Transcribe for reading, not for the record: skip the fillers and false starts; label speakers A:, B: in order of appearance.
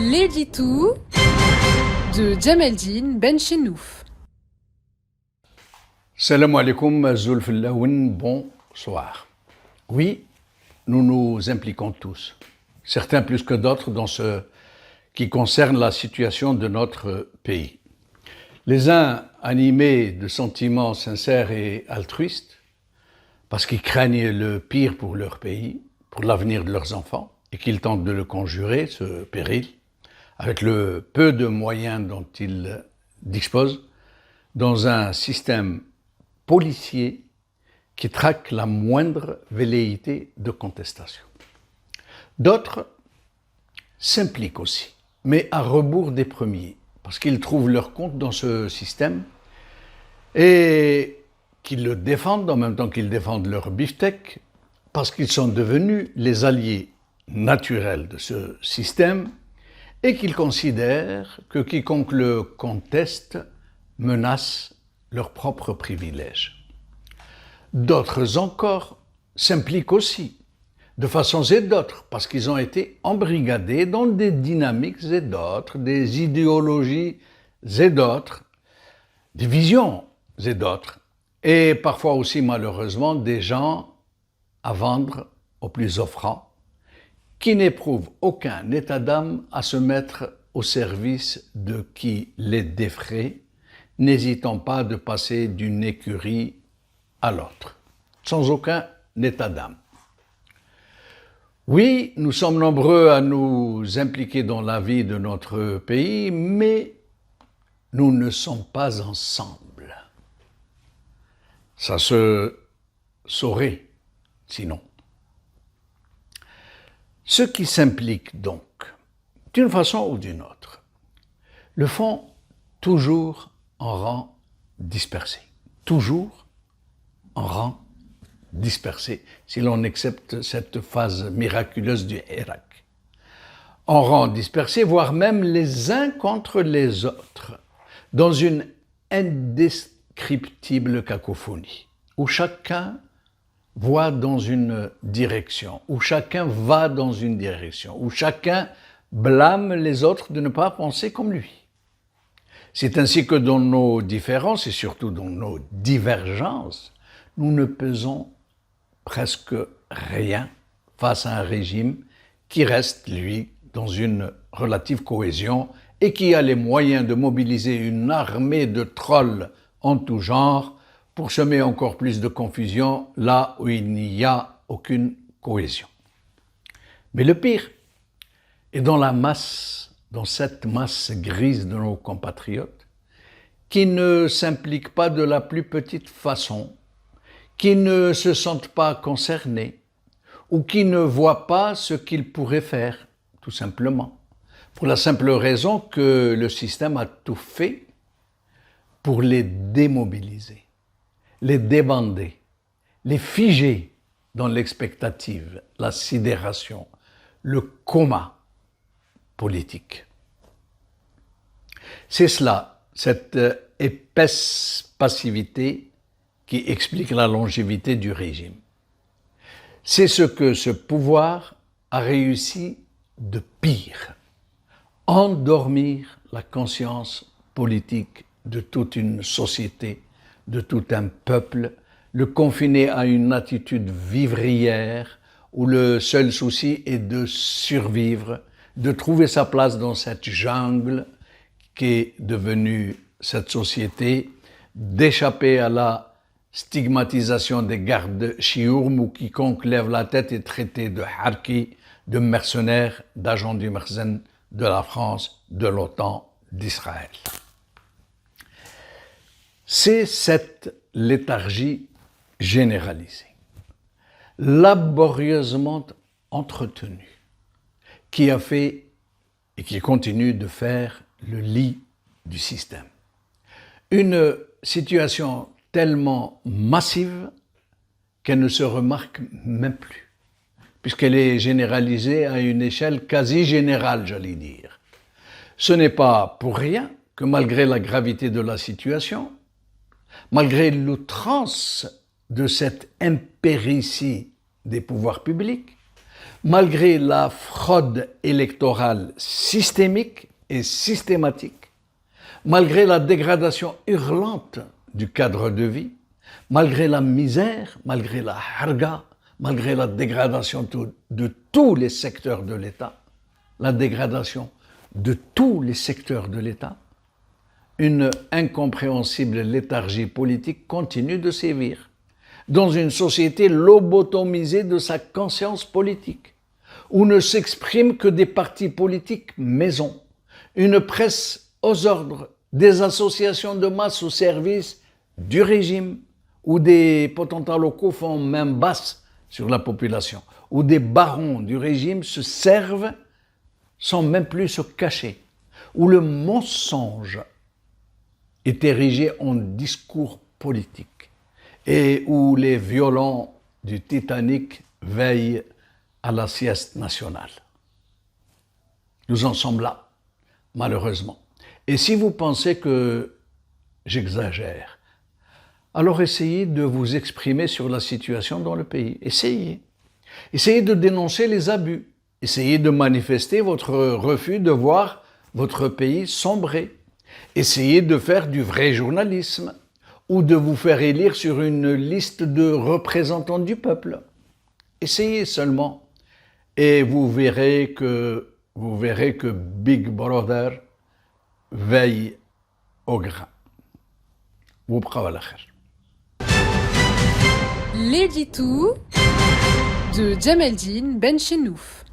A: L'édito de Djamaldine Benchenouf.
B: Salam alaikum, Zulfillaoun, bonsoir. Oui, nous nous impliquons tous, certains plus que d'autres, dans ce qui concerne la situation de notre pays. Les uns animés de sentiments sincères et altruistes, parce qu'ils craignent le pire pour leur pays, pour l'avenir de leurs enfants, et qu'ils tentent de le conjurer, ce péril, avec le peu de moyens dont ils disposent, dans un système policier qui traque la moindre velléité de contestation. D'autres s'impliquent aussi, mais à rebours des premiers, parce qu'ils trouvent leur compte dans ce système et qu'ils le défendent en même temps qu'ils défendent leur beefsteak, parce qu'ils sont devenus les alliés naturels de ce système et qu'ils considèrent que quiconque le conteste menace leurs propres privilèges. D'autres encore s'impliquent aussi, de façons et d'autres, parce qu'ils ont été embrigadés dans des dynamiques et d'autres, des idéologies et d'autres, des visions et d'autres, et parfois aussi malheureusement des gens à vendre aux plus offrants, qui n'éprouvent aucun état d'âme à se mettre au service de qui les défraie, n'hésitant pas de passer d'une écurie à l'autre, sans aucun état d'âme. Oui, nous sommes nombreux à nous impliquer dans la vie de notre pays, mais nous ne sommes pas ensemble. Ça se saurait, sinon. Ceux qui s'impliquent donc, d'une façon ou d'une autre, le font toujours en rang dispersé. Toujours en rang dispersé, si l'on accepte cette phase miraculeuse du Hirak. En rang dispersé, voire même les uns contre les autres, dans une indescriptible cacophonie, où chacun voit dans une direction, où chacun va dans une direction, où chacun blâme les autres de ne pas penser comme lui. C'est ainsi que dans nos différences et surtout dans nos divergences, nous ne pesons presque rien face à un régime qui reste, lui, dans une relative cohésion et qui a les moyens de mobiliser une armée de trolls en tout genre pour semer encore plus de confusion là où il n'y a aucune cohésion. Mais le pire est dans la masse, dans cette masse grise de nos compatriotes, qui ne s'impliquent pas de la plus petite façon, qui ne se sentent pas concernés, ou qui ne voient pas ce qu'ils pourraient faire, tout simplement, pour la simple raison que le système a tout fait pour les démobiliser, les débander, les figer dans l'expectative, la sidération, le coma politique. C'est cela, cette épaisse passivité qui explique la longévité du régime. C'est ce que ce pouvoir a réussi de pire, endormir la conscience politique de toute une société, de tout un peuple, le confiner à une attitude vivrière où le seul souci est de survivre, de trouver sa place dans cette jungle qu'est devenue cette société, d'échapper à la stigmatisation des gardes chiourm où quiconque lève la tête est traité de harki, de mercenaires, d'agents du Merzen, de la France, de l'OTAN, d'Israël. C'est cette léthargie généralisée, laborieusement entretenue, qui a fait et qui continue de faire le lit du système. Une situation tellement massive qu'elle ne se remarque même plus, puisqu'elle est généralisée à une échelle quasi générale, j'allais dire. Ce n'est pas pour rien que malgré la gravité de la situation, malgré l'outrance de cette impéritie des pouvoirs publics, Malgré la fraude électorale systémique et systématique, malgré la dégradation hurlante du cadre de vie, malgré la misère, malgré la harga, malgré la dégradation de tous les secteurs de l'État, la dégradation de tous les secteurs de l'État, une incompréhensible léthargie politique continue de sévir dans une société lobotomisée de sa conscience politique, où ne s'expriment que des partis politiques maison, une presse aux ordres, des associations de masse au service du régime, où des potentats locaux font main basse sur la population, où des barons du régime se servent sans même plus se cacher, où le mensonge est érigé en discours politique et où les violons du Titanic veillent à la sieste nationale. Nous en sommes là, malheureusement. Et si vous pensez que j'exagère, alors essayez de vous exprimer sur la situation dans le pays. Essayez. Essayez de dénoncer les abus. Essayez de manifester votre refus de voir votre pays sombrer. Essayez de faire du vrai journalisme ou de vous faire élire sur une liste de représentants du peuple. Essayez seulement et vous verrez que Big Brother veille au grain.
A: L'édito de Jamel Dine Benchenouf.